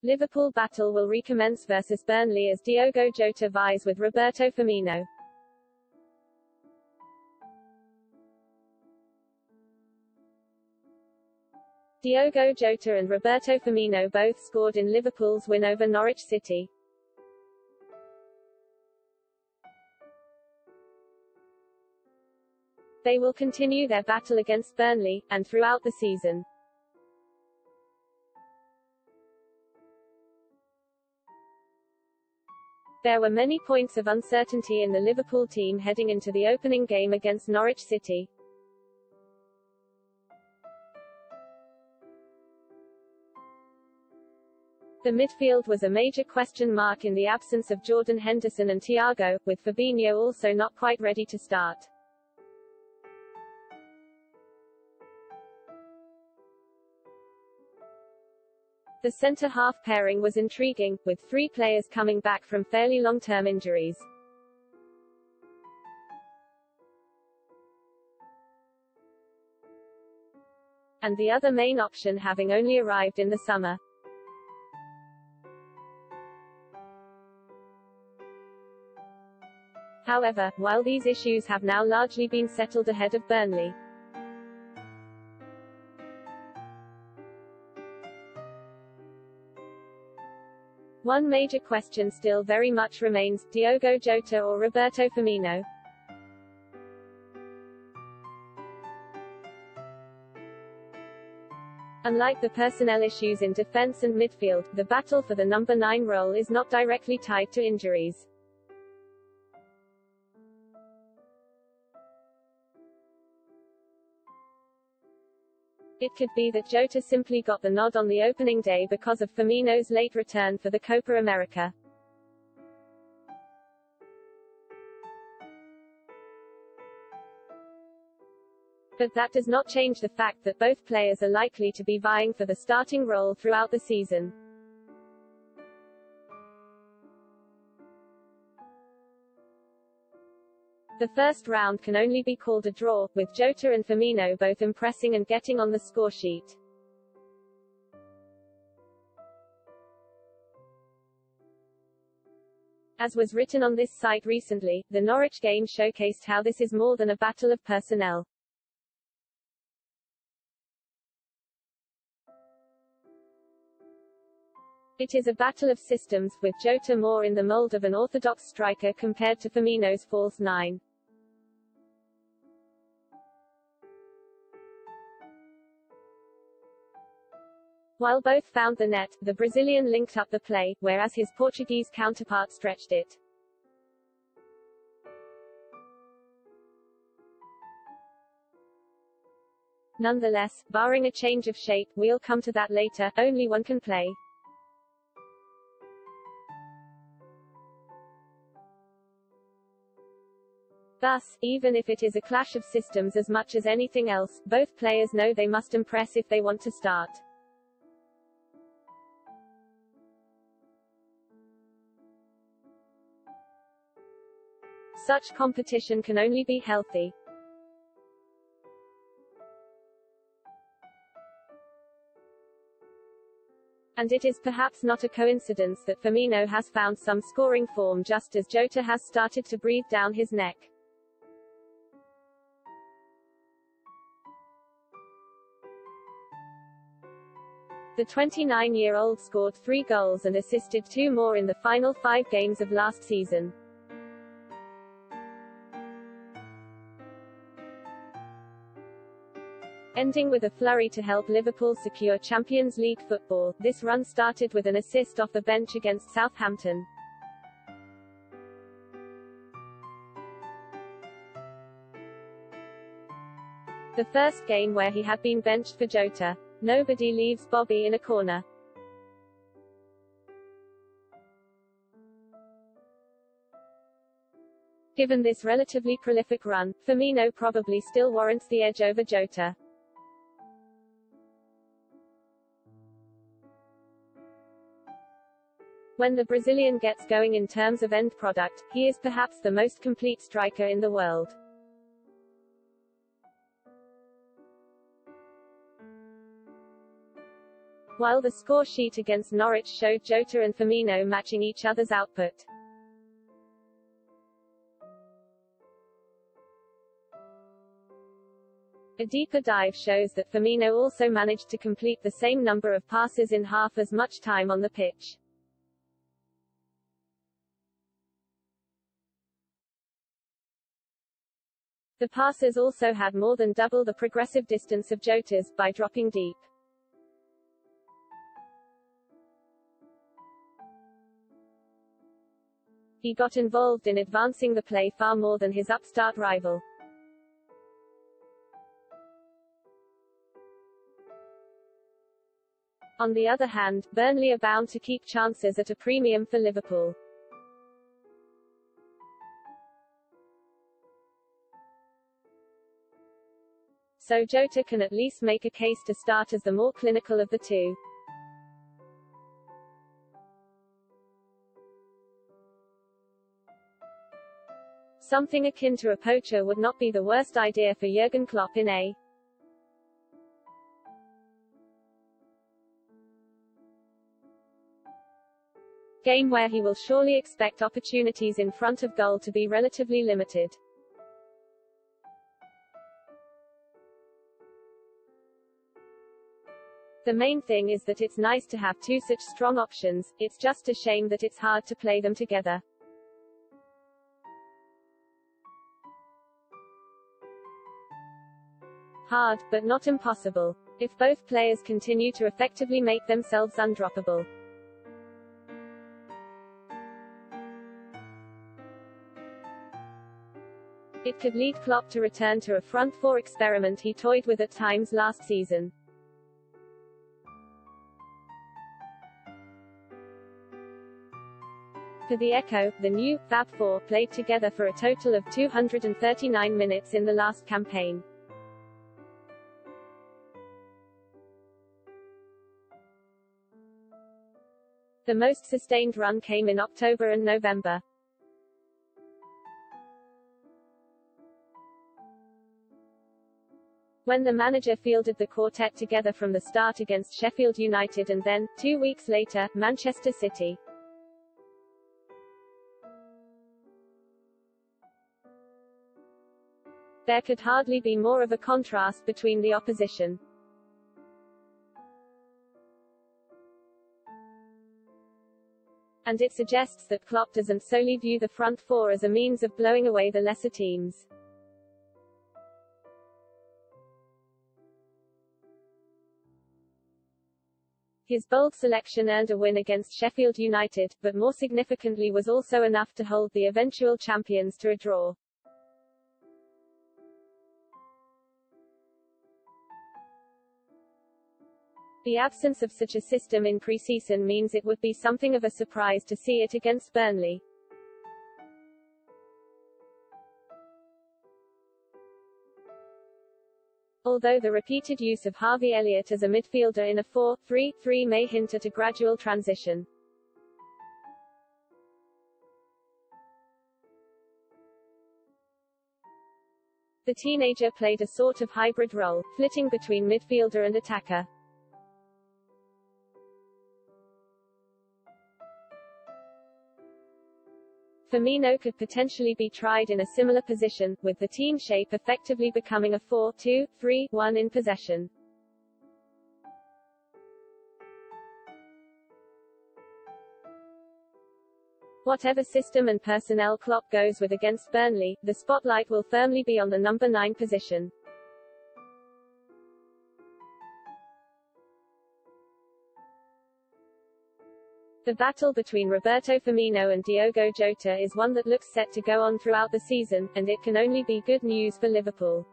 Liverpool battle will recommence versus Burnley as Diogo Jota vies with Roberto Firmino. Diogo Jota and Roberto Firmino both scored in Liverpool's win over Norwich City. They will continue their battle against Burnley, and throughout the season. There were many points of uncertainty in the Liverpool team heading into the opening game against Norwich City. The midfield was a major question mark in the absence of Jordan Henderson and Thiago, with Fabinho also not quite ready to start. The centre-half pairing was intriguing, with three players coming back from fairly long-term injuries. And the other main option having only arrived in the summer. However, while these issues have now largely been settled ahead of Burnley, one major question still very much remains: Diogo Jota or Roberto Firmino? Unlike the personnel issues in defense and midfield, the battle for the number 9 role is not directly tied to injuries. It could be that Jota simply got the nod on the opening day because of Firmino's late return for the Copa America. But that does not change the fact that both players are likely to be vying for the starting role throughout the season. The first round can only be called a draw, with Jota and Firmino both impressing and getting on the scoresheet. As was written on this site recently, the Norwich game showcased how this is more than a battle of personnel. It is a battle of systems, with Jota more in the mold of an orthodox striker compared to Firmino's false nine. While both found the net, the Brazilian linked up the play, whereas his Portuguese counterpart stretched it. Nonetheless, barring a change of shape, we'll come to that later, only one can play. Thus, even if it is a clash of systems as much as anything else, both players know they must impress if they want to start. Such competition can only be healthy. And it is perhaps not a coincidence that Firmino has found some scoring form just as Jota has started to breathe down his neck. The 29-year-old scored 3 goals and assisted 2 more in the final 5 games of last season. Ending with a flurry to help Liverpool secure Champions League football, this run started with an assist off the bench against Southampton. The first game where he had been benched for Jota. Nobody leaves Bobby in a corner. Given this relatively prolific run, Firmino probably still warrants the edge over Jota. When the Brazilian gets going in terms of end product, he is perhaps the most complete striker in the world. while the score sheet against Norwich showed Jota and Firmino matching each other's output. A deeper dive shows that Firmino also managed to complete the same number of passes in half as much time on the pitch. The passes also had more than double the progressive distance of Jota's, by dropping deep. He got involved in advancing the play far more than his upstart rival. On the other hand, Burnley are bound to keep chances at a premium for Liverpool. So Jota can at least make a case to start as the more clinical of the two. Something akin to a poacher would not be the worst idea for Jurgen Klopp in a game where he will surely expect opportunities in front of goal to be relatively limited. The main thing is that it's nice to have two such strong options, it's just a shame that it's hard to play them together. Hard, but not impossible. If both players continue to effectively make themselves undroppable. It could lead Klopp to return to a front four experiment he toyed with at times last season. For the Echo, the new Fab Four played together for a total of 239 minutes in the last campaign. The most sustained run came in October and November. When the manager fielded the quartet together from the start against Sheffield United and then, 2 weeks later, Manchester City. There could hardly be more of a contrast between the opposition. And it suggests that Klopp doesn't solely view the front four as a means of blowing away the lesser teams. His bold selection earned a win against Sheffield United, but more significantly was also enough to hold the eventual champions to a draw. The absence of such a system in pre-season means it would be something of a surprise to see it against Burnley. Although the repeated use of Harvey Elliott as a midfielder in a 4-3-3 may hint at a gradual transition. The teenager played a sort of hybrid role, flitting between midfielder and attacker. Firmino could potentially be tried in a similar position, with the team shape effectively becoming a 4-2-3-1 in possession. Whatever system and personnel Klopp goes with against Burnley, the spotlight will firmly be on the number 9 position. The battle between Roberto Firmino and Diogo Jota is one that looks set to go on throughout the season, and it can only be good news for Liverpool.